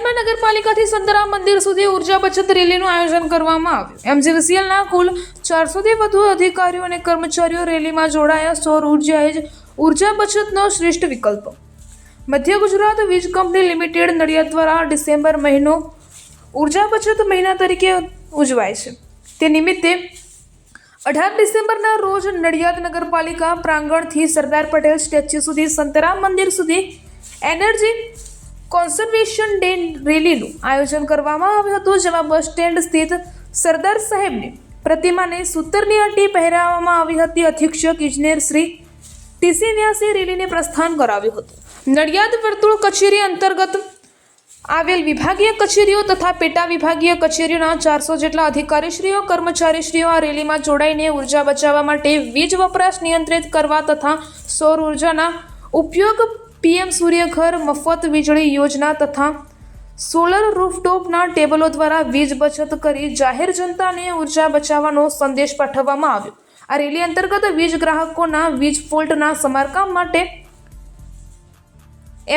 વડોદરા નગરપાલિકાથી સંતરામ મંદિર સુધી ઉર્જા બચત રેલીનું આયોજન કરવામાં આવ્યું। એમજીવીસીએલના કુલ 400થી વધુ અધિકારીઓ અને કર્મચારીઓ રેલીમાં જોડાયા। સૌર ઉર્જા એ જ ઉર્જા બચતનો શ્રેષ્ઠ વિકલ્પ। મધ્ય ગુજરાત વીજ કંપની લિમિટેડ નડિયાદ દ્વારા ડિસેમ્બર મહિનો ઉર્જા બચત મહિના તરીકે ઉજવાય છે। તે નિમિત્તે 18 ડિસેમ્બરના રોજ નડિયાદ નગરપાલિકા પ્રાંગણથી સરદાર પટેલ સ્ટેચ્યુ સુધી સંતરામ મંદિર સુધી એનર્જી કોન્ઝર્વેશન ડે રેલીનું આયોજન કરવામાં આવ્યું હતું, જેમાં બસ સ્ટેન્ડ સ્થિત સરદાર સાહેબની પ્રતિમાને સૂતરની આંટી પહેરાવવામાં આવી હતી। અધિક્ષક ઇજનેર શ્રી ટીસી વ્યાસે રેલીને પ્રસ્થાન કરાવ્યું હતું। નડિયાદ વર્તુળ કચેરી અંતર્ગત આવેલ વિભાગીય કચેરીઓ તથા પેટા વિભાગીય કચેરીઓના 400 જેટલા અધિકારીશ્રીઓ કર્મચારીશ્રીઓ આ રેલીમાં જોડાઈને ઉર્જા બચાવવા માટે વીજ વપરાશ નિયંત્રિત કરવા તથા સૌર ઉર્જાના ઉપયોગ, પીએમ સૂર્યઘર મફત વીજળી યોજના તથા સોલર રૂફટોપના ટેબલો દ્વારા વીજ બચત કરી જાહેર જનતાને ઉર્જા બચાવવાનો સંદેશ પાઠવવામાં આવ્યો। આ રેલી અંતર્ગત વીજ ગ્રાહકોના વીજ ફોલ્ટના સમારકામ માટે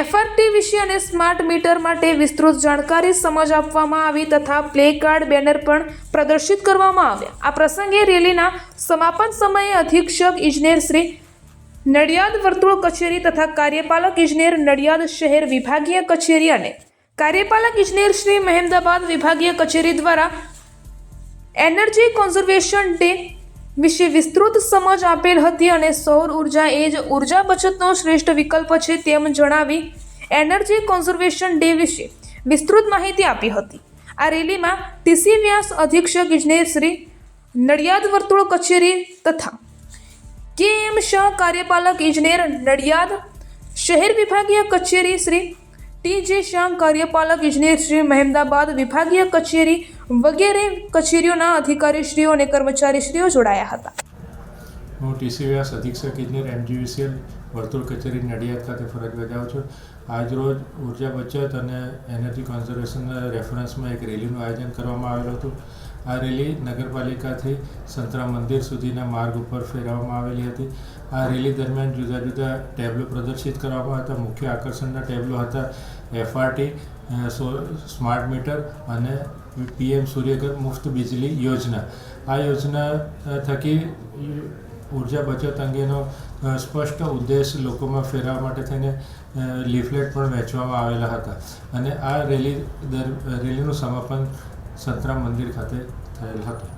એફઆરટી વિશે અને સ્માર્ટ મીટર માટે વિસ્તૃત જાણકારી સમજ આપવામાં આવી તથા પ્લે કાર્ડ, બેનર પણ પ્રદર્શિત કરવામાં આવ્યા। આ પ્રસંગે રેલીના સમાપન સમયે અધિક્ષક ઇજનેર શ્રી નડિયાદ વર્તુળ કચેરી તથા કાર્યપાલક ઇજનેર નડિયાદ શહેર વિભાગીય કચેરી અને કાર્યપાલક ઇજનેર શ્રી મહેમદાબાદ વિભાગીય કચેરી દ્વારા એનર્જી કોન્ઝર્વેશન ડે વિશે વિસ્તૃત સમજ આપેલ હતી અને સૌર ઉર્જા એ જ ઉર્જા બચતનો શ્રેષ્ઠ વિકલ્પ છે તેમ જણાવી એનર્જી કોન્ઝર્વેશન ડે વિશે વિસ્તૃત માહિતી આપી હતી। આ રેલીમાં ટીસી વ્યાસ અધિક્ષક ઇજનેર શ્રી નડિયાદ વર્તુળ કચેરી તથા કેએમ શાહ કાર્યપાલક ઇજનેર નડિયાદ શહેર વિભાગીય કચેરી શ્રી ટીજે શાહ કાર્યપાલક ઇજનેર શ્રી મહેમદાબાદ વિભાગીય કચેરી વગેરે કચેરીઓના અધિકારીશ્રીઓ અને કર્મચારીશ્રીઓ જોડાયા હતા। હું ટીસી વ્યાસ અધિક્ષક ઇજનેર એમજીવીસીએલ વર્તુળ કચેરી નડિયાદ ખાતે ફરજ બજાવું છું। આજરોજ ઉર્જા બચત અને એનર્જી કોન્ઝર્વેશનના રેફરન્સમાં એક રેલીનું આયોજન કરવામાં આવેલું હતું। આ રેલી નગરપાલિકાથી સંતરામ મંદિર સુધીના માર્ગ ઉપર ફેરવવામાં આવેલી હતી। આ રેલી દરમિયાન જુદા જુદા ટેબ્લો પ્રદર્શિત કરવામાં હતા। મુખ્ય આકર્ષણના ટેબ્લો હતા એફઆરટી, સ્માર્ટ મીટર અને પીએમ સૂર્યઘર મુફ્ત વીજળી યોજના। આ યોજના થકી ઉર્જા બચત અંગેનો સ્પષ્ટ ઉદ્દેશ લોકોમાં ફેરવવા માટે થઈને લીફલેટ પણ વહેંચવામાં આવેલા હતા અને આ રેલીનું સમાપન સંતરામ મંદિર ખાતે થયેલ હતું।